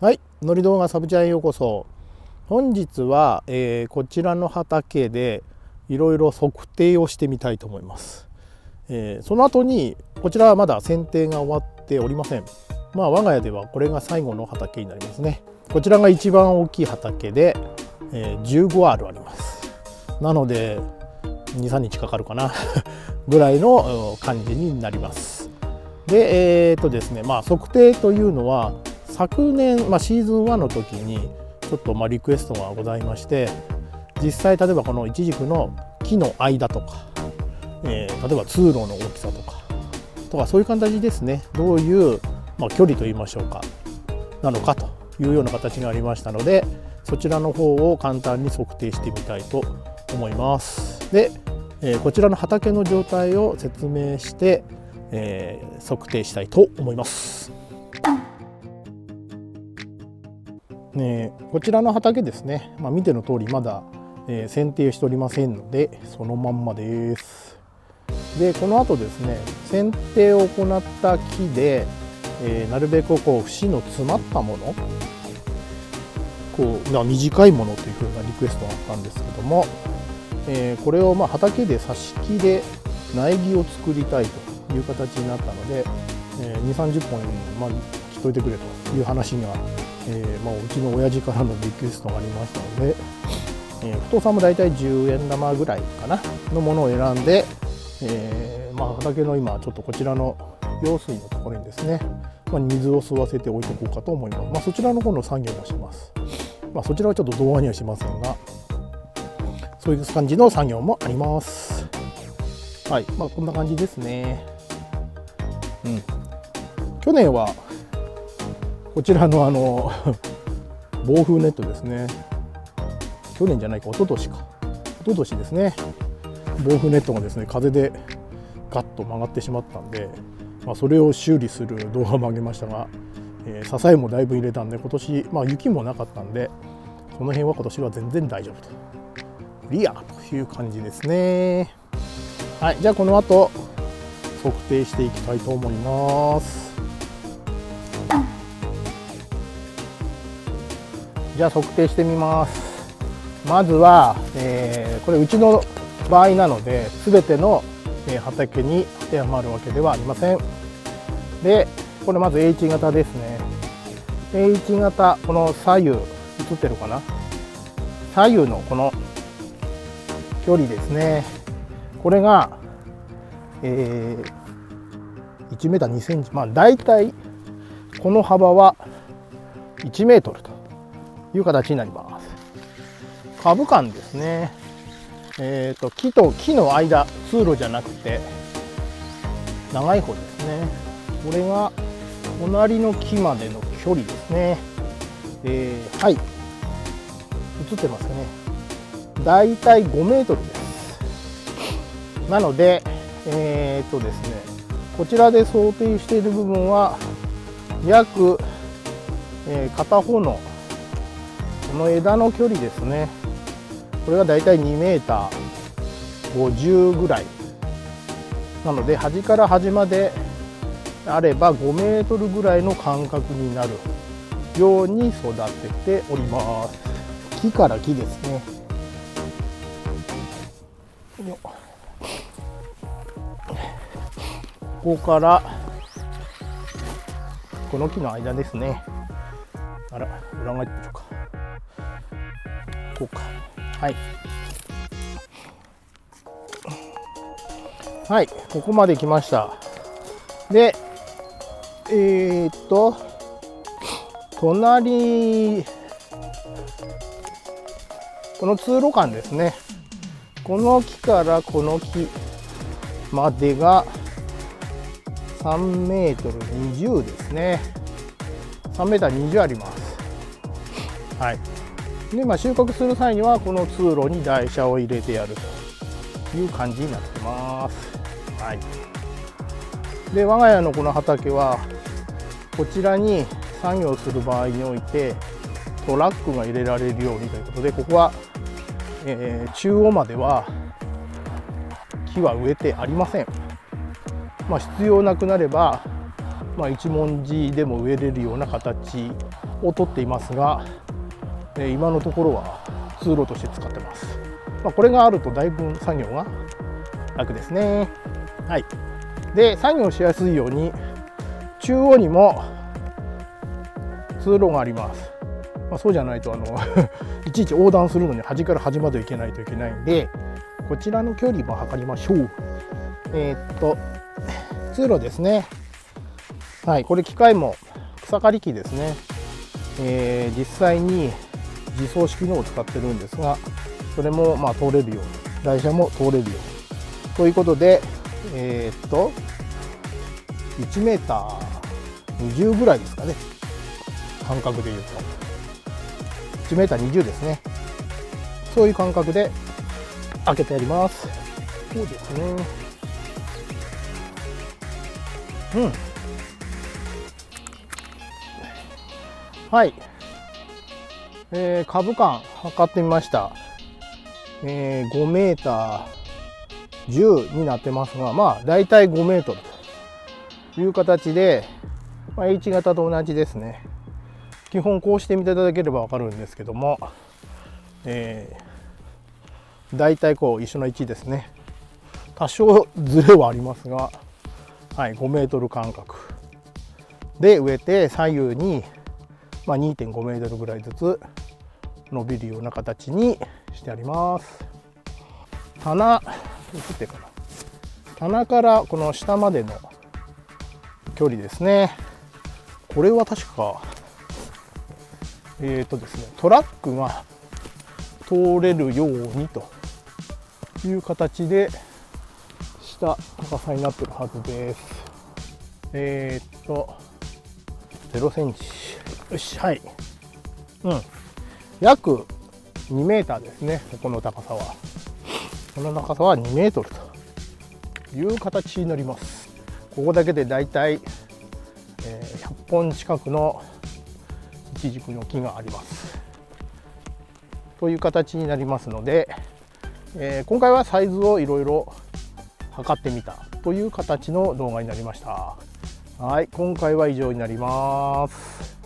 はい、のり動画サブチャンへようこそ。本日は、こちらの畑でいろいろ測定をしてみたいと思います。その後にこちらはまだ剪定が終わっておりません。我が家ではこれが最後の畑になりますね。こちらが一番大きい畑で、15アールあります。なので 2,3 日かかるかなぐらいの感じになります。でですね、測定というのは昨年、シーズン1の時にちょっとリクエストがございまして、実際例えばこのイチジクの木の間とか、例えば通路の大きさとかそういう形ですね、どういう、距離といいましょうかなのかというような形がありましたので、そちらの方を簡単に測定してみたいと思います。で、こちらの畑の状態を説明して、測定したいと思います。こちらの畑ですね、見ての通りまだ、剪定しておりませんのでそのまんまです。でこの後ですね、剪定を行った木で、なるべく節の詰まったもの、短いものというふうなリクエストがあったんですけども、これを畑で挿し木で苗木を作りたいという形になったので、2、30本切っといてくれという話が、うちの親父からのリクエストがありましたので、太さもだいたい10円玉ぐらいかなのものを選んで、畑の今ちょっとこちらの用水のところにですね、水を吸わせておいておこうかと思います。そちらの方の作業もします。そちらはちょっと動画にはしませんが、そういう感じの作業もあります。はい、こんな感じですね。去年はこちらの防風ネットですね。去年じゃないか、一昨年ですね。防風ネットがですね、風でガッと曲がってしまったんで、それを修理する動画も上げましたが、支えもだいぶ入れたんで、今年、雪もなかったんで、その辺は今年は全然大丈夫と。リアという感じですね。はい、じゃあこの後測定していきたいと思います。じゃあ測定してみます。まずは、これうちの場合なので全ての畑に当てはまるわけではありません。でこれまず H 型ですね。 H 型、この左右映ってるかな、左右のこの距離ですね。これが、1メーター2センチ、だいたいこの幅は1メートルという形になります。株間ですね。木と木の間、通路じゃなくて長い方ですね。これが隣の木までの距離ですね。はい、映ってますかね。だいたい5メートルです。なのでですね、こちらで想定している部分は約、片方のこの枝の距離ですね。これがだいたい2メーター50ぐらいなので、端から端まであれば5メートルぐらいの間隔になるように育てております。木から木ですね。ここからこの木の間ですね。裏側行ってみましょうか。こうか。はい、ここまで来ました。で隣、この通路間ですね。この木からこの木までが3メートル20ですね。3メーター20あります。はい。で、収穫する際にはこの通路に台車を入れてやるという感じになってます。はい。で、我が家のこの畑はこちらに作業する場合においてトラックが入れられるようにということで、ここは、中央までは木は植えてありません。必要なくなれば、一文字でも植えれるような形を取っていますが、今のところは通路として使ってます。これがあるとだいぶ作業が楽ですね。はい、で作業しやすいように中央にも通路があります。そうじゃないといちいち横断するのに端から端まで行けないといけないんで、こちらの距離も測りましょう。通路ですね。はい、これ機械も草刈り機ですね。実際に自走式のを使ってるんですが、それも通れるように、台車も通れるようにということで、1メーター20ぐらいですかね、感覚でいうと1メーター20ですね。そういう感覚で開けてやります。そうですね。はい、株間測ってみました。5メーター10になってますが、だいたい5メートルという形で、H 型と同じですね。基本こうしてみていただければ分かるんですけども、だいたい一緒の位置ですね。多少ずれはありますが、5メートル間隔で植えて、左右に2.5 メートルぐらいずつ伸びるような形にしてあります。棚からこの下までの距離ですね。これは確かですね、トラックが通れるようにという形でした高さになってるはずです。0センチ。よし、はい。約2メーターですね。この高さは。この高さは2メートルという形になります。ここだけでだいたい100本近くのイチジクの木があります。という形になりますので、今回はサイズをいろいろ測ってみたという形の動画になりました。はい、今回は以上になります。